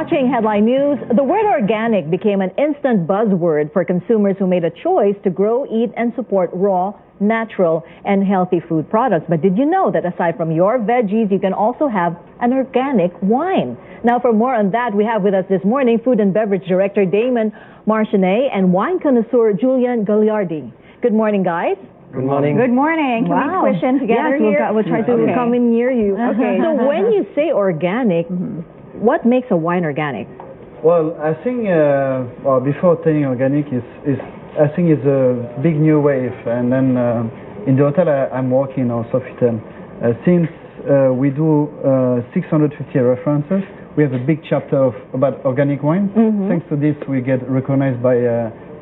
watching Headline News. The word organic became an instant buzzword for consumers who made a choice to grow, eat, and support raw, natural, and healthy food products. But did you know that aside from your veggies, you can also have an organic wine? Now, for more on that, we have with us this morning Food and Beverage Director Damon Marchionnet and wine connoisseur Julian Gagliardi. Good morning, guys. Good morning. Good morning. Can we push in together here? We'll try to come in near you. Okay. So when you say organic, what makes a wine organic? Well, I think before telling organic I think it's a big new wave. And then in the hotel I'm working on Sofitel. Since we do 650 references, we have a big chapter about organic wine. Thanks to this, we get recognized by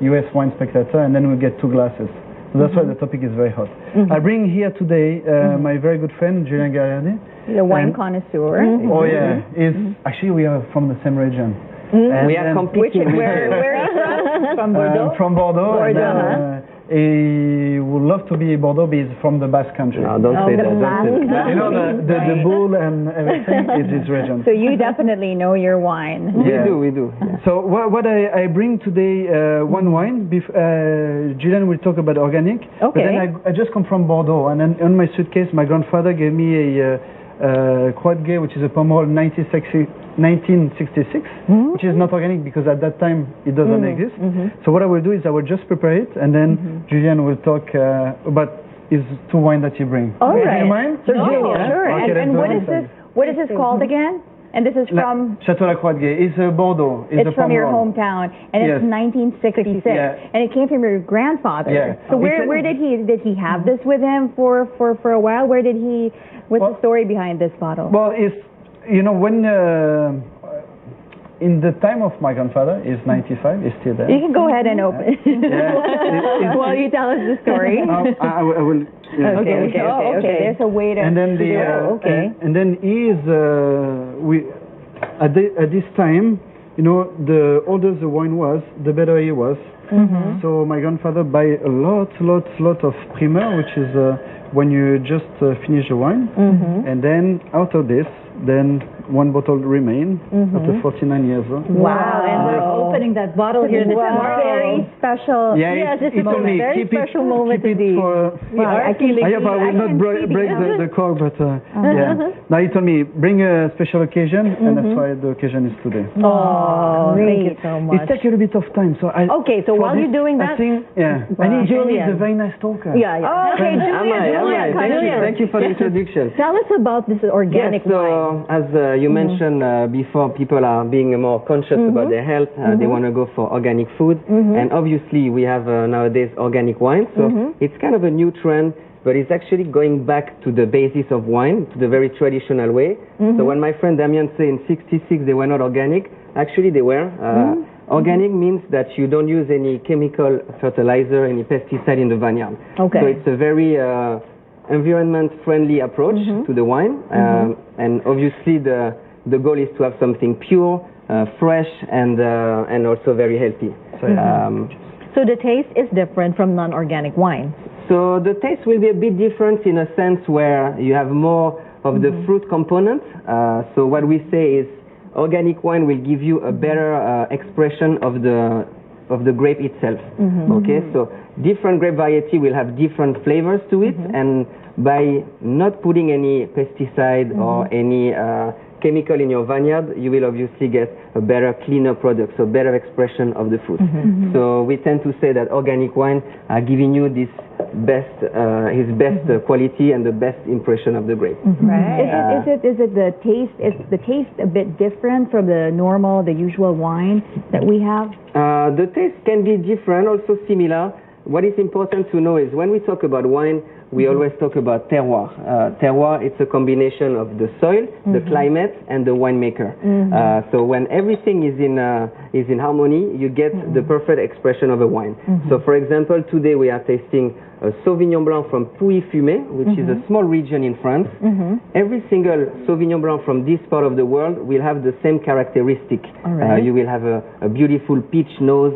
US Wine Spectator, and then we get 2 glasses. So that's why the topic is very hot. I bring here today my very good friend, Julian Gagliardi. The wine connoisseur. Oh yeah, actually we are from the same region. We are competing. Where are you from? From Bordeaux? From Bordeaux. Bordeaux, he would love to be Bordeaux, but he's from the Basque country. No, don't say that. Don't say that. You know, the bull and everything is his region. So you definitely know your wine. Yeah. We do. Yeah. So what I bring today, one wine. Julian will talk about organic. Okay. But then I just come from Bordeaux, and then on my suitcase, my grandfather gave me a Croix de Gué, which is a Pomerol 1966, which is not organic because at that time it doesn't exist. So what I will do is I will just prepare it, and then Julian will talk about his 2 wines that he brings. All right. Do you mind? Sure. Okay, And what is this? What is this called again? And this is from? Chateau La Croix de Gué. It's Bordeaux. It's from your hometown, and it's 1966, and it came from your grandfather. Yeah. So where did he have this with him for a while? What's the story behind this bottle? Well, it's, you know, when in the time of my grandfather, he's 95, he's still there. You can go ahead and open. While you tell us the story. I will. Yeah. Okay. There's a way to. And then and then he is at this time, you know, the older the wine was, the better he was. So my grandfather buy a lot of primer, which is when you just finish the wine, and then out of this, then 1 bottle remain after 49 years. Wow, and we're opening that bottle here. This is very special. Yeah, yes, this is a very special moment keep it for. I hope I will not break the cork, but yeah. Now he told me bring a special occasion, and that's why the occasion is today. Oh, thank you so much. It takes a little bit of time, so okay, so while you're doing that, I think Julian is a very nice talker. Yeah. Oh, okay, Julian. Thank you for the introduction. Tell us about this organic wine. As you mentioned before, people are being more conscious about their health. They want to go for organic food, and obviously we have nowadays organic wine. So it's kind of a new trend, but it's actually going back to the basis of wine, to the very traditional way. So when my friend Damien said in '66 they were not organic, actually they were. Organic means that you don't use any chemical fertilizer, any pesticide in the vineyard. Okay. So it's a very environment-friendly approach to the wine, and obviously the goal is to have something pure, fresh, and also very healthy. So the taste is different from non-organic wine. So the taste will be a bit different in a sense where you have more of the fruit component. So what we say is organic wine will give you a better expression of the grape itself. Okay, so different grape variety will have different flavors to it, and by not putting any pesticide or any chemical in your vineyard, you will obviously get a better, cleaner product, so better expression of the fruit. So we tend to say that organic wine are giving you this his best quality and the best impression of the grape. Right. Is it the taste? Is the taste a bit different from the usual wine that we have? The taste can be different, also similar. What is important to know is when we talk about wine, we always talk about terroir. Terroir, it's a combination of the soil, the climate, and the winemaker. So when everything is in harmony, you get the perfect expression of a wine. So for example, today we are tasting a Sauvignon Blanc from Pouilly-Fumé, which is a small region in France. Every single Sauvignon Blanc from this part of the world will have the same characteristic. You will have a beautiful peach nose,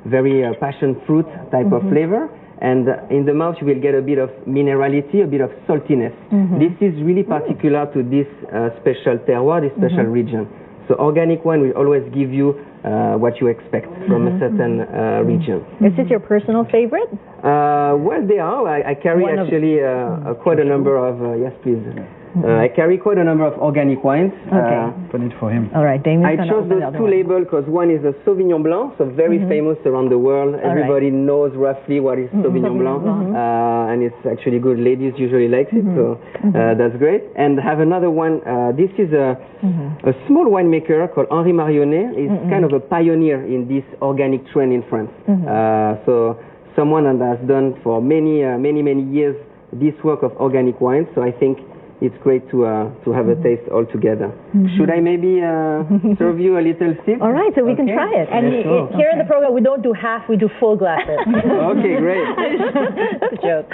very passion fruit type of flavor. And in the mouth, you will get a bit of minerality, a bit of saltiness. This is really particular to this special terroir, this special region. So organic wine will always give you what you expect from a certain region. Is this your personal favorite? Well, they are. I carry actually quite a number of, yes please. I carry quite a number of organic wines. Okay. Put it for him. All right, Damien. I chose those two labels because one is a Sauvignon Blanc, so very famous around the world. Everybody knows roughly what is Sauvignon Blanc, and it's actually good. Ladies usually like it, so that's great. And have another one. This is a small winemaker called Henri Marionnet. He's kind of a pioneer in this organic trend in France. So someone that has done for many years this work of organic wine. So I think it's great to have a taste all together. Should I maybe serve you a little sip? All right, so we can try it. And here in the program, we don't do half, we do full glasses. Okay, great. It's a joke.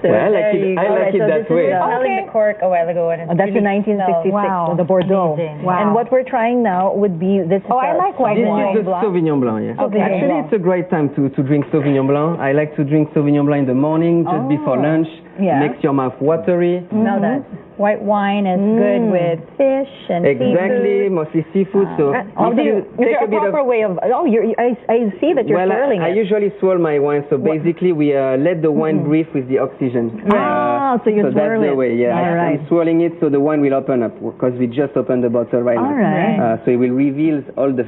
So well, I like it that way. Smelling the cork a while ago, and it's that's the really 1966, Wow. the Bordeaux. Amazing. Wow. And what we're trying now would be this. I like white This wine. is the Sauvignon Blanc, yeah. Okay. Actually, it's a great time to drink Sauvignon Blanc. I like to drink Sauvignon Blanc in the morning, just before lunch. Yeah. Makes your mouth watery. Smell that. White wine is good with fish and Exactly, seafood. mostly seafood. So How do you, is there a proper way of, I see that you're swirling I it. usually swirl my wine. So basically, we let the wine breathe with the oxygen. So you so swirl that's the it. way, yeah. All right. I'm swirling it so the wine will open up because we just opened the bottle right now. All right. So it will reveal all the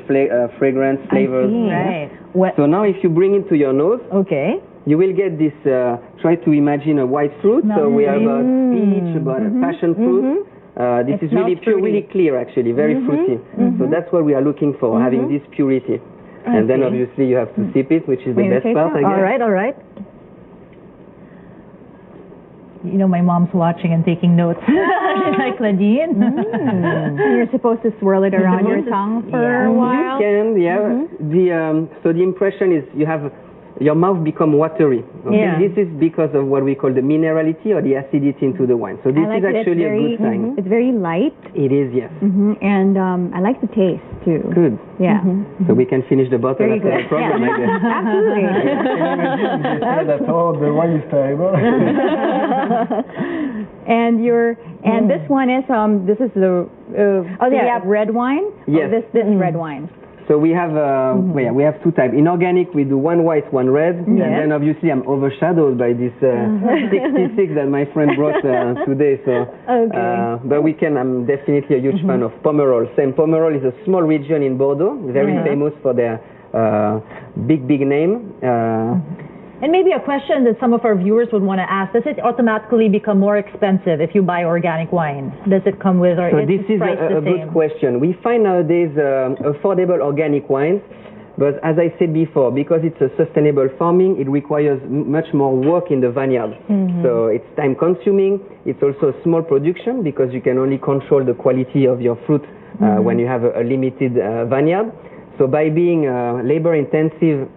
fragrance, flavors. Right. What, So now if you bring it to your nose, okay. you will get this, try to imagine a white fruit. So we have a peach, about a passion fruit. This is really pure, really clear actually, very fruity. So that's what we are looking for, having this purity. And then obviously you have to sip it, which is the best part, I guess. All right, all right. You know, my mom's watching and taking notes. Like Claudine. You're supposed to swirl it around your tongue for a while. You can, yeah. So the impression is you have your mouth become watery. Okay? Yeah. This is because of what we call the minerality or the acidity into the wine. So this I like is it. actually It's a good sign. It's very light, It is, yes. and I like the taste too. Good. Yeah. So we can finish the bottle Very after good. the program, I guess. Absolutely. They say that, oh, the wine is terrible. And this one is this is the we have red wine. Yes. Oh, this red wine. So we have we have two types. In organic, we do one white, one red, and then obviously I'm overshadowed by this 66 that my friend brought today. So, but we can. I'm definitely a huge fan of Pomerol. Same, Pomerol is a small region in Bordeaux, very famous for their big name. And maybe a question that some of our viewers would want to ask: does it automatically become more expensive if you buy organic wine? Does it come with, or So is this it is priced a the good same? question. We find nowadays affordable organic wines, but as I said before, because it's a sustainable farming, it requires much more work in the vineyard. So it's time consuming. It's also a small production because you can only control the quality of your fruit when you have a limited vineyard. So by being labor intensive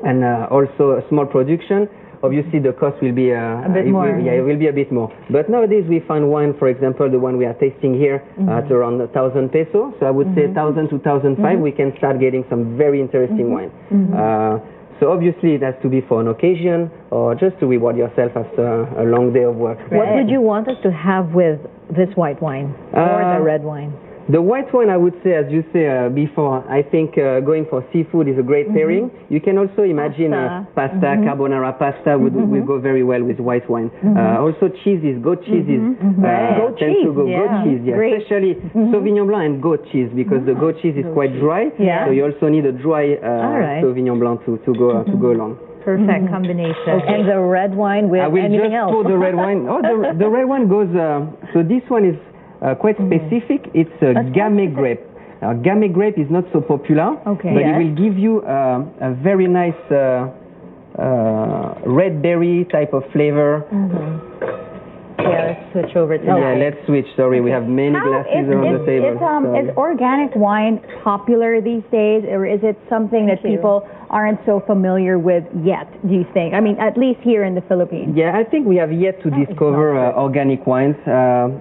and also a small production, obviously the cost will be a bit more. it will be a bit more. But nowadays we find wine, for example, the one we are tasting here at around 1,000 pesos. So I would say 1,000 to 1,005, we can start getting some very interesting wine. So obviously it has to be for an occasion or just to reward yourself after a long day of work. What would you want us to have with this white wine or the red wine? The white wine, I would say, as you say before, I think going for seafood is a great pairing. You can also imagine pasta, carbonara pasta would go very well with white wine. Also cheeses, goat cheeses. Goat cheese, goat cheese, yeah. Especially Sauvignon Blanc and goat cheese, because the goat cheese is quite dry. Yeah. So you also need a dry Sauvignon Blanc to go along. Perfect combination. And the red wine with I will anything just else? pour the red wine. Oh, the red one goes. So this one is quite specific. It's a Gamay grape. Gamay grape is not so popular, but it will give you a very nice red berry type of flavor. Yeah, let's switch over to Yeah, let's switch. Sorry, we have many glasses around the table. Is organic wine popular these days, or is it something that people aren't so familiar with yet, do you think? I mean, at least here in the Philippines. Yeah, I think we have yet to discover organic wines.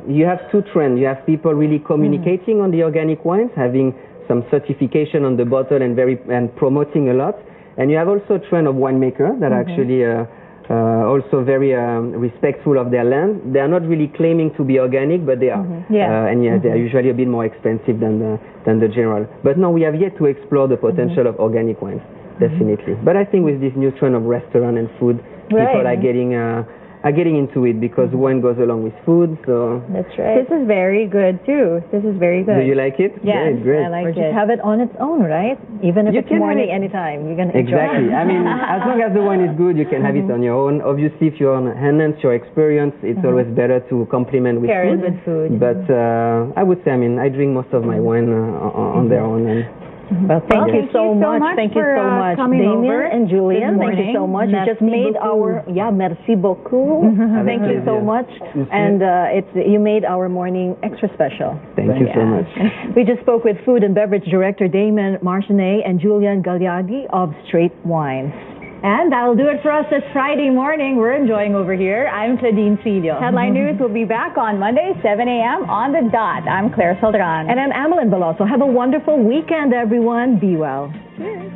You have two trends. You have people really communicating on the organic wines, having some certification on the bottle and promoting a lot. And you have also a trend of winemakers that are actually Also very respectful of their land. They are not really claiming to be organic, but they are. And they are usually a bit more expensive than the general. But no, we have yet to explore the potential of organic wines, definitely. But I think with this new trend of restaurant and food, people are getting into it because wine goes along with food. So that's right. This is very good too. This is very good. Do you like it? Yeah, great. I like or it. Just have it on its own, right? Even if You it's can morning, have it anytime you can enjoy exactly. it. I mean, as long as the wine is good, you can have it on your own. Obviously, if you want to enhance your experience, it's always better to complement with Pair it food. with food. But I would say, I mean, I drink most of my wine on their own. And Well, thank you so much. Thank you you so much, coming Damien over. and Julian. Good Thank you so morning. much. You just made our merci beaucoup. Thank you so much, and you made our morning extra special. Thank you so much. We just spoke with Food and Beverage Director Damien Marchenet and Julian Gagliardi of Straight Wines. And that'll do it for us this Friday morning. We're enjoying over here. I'm Claudine Filio. Headline News will be back on Monday, 7 a.m. on the dot. I'm Claire Soldran. And I'm Amelin Veloso. Have a wonderful weekend, everyone. Be well. Cheers.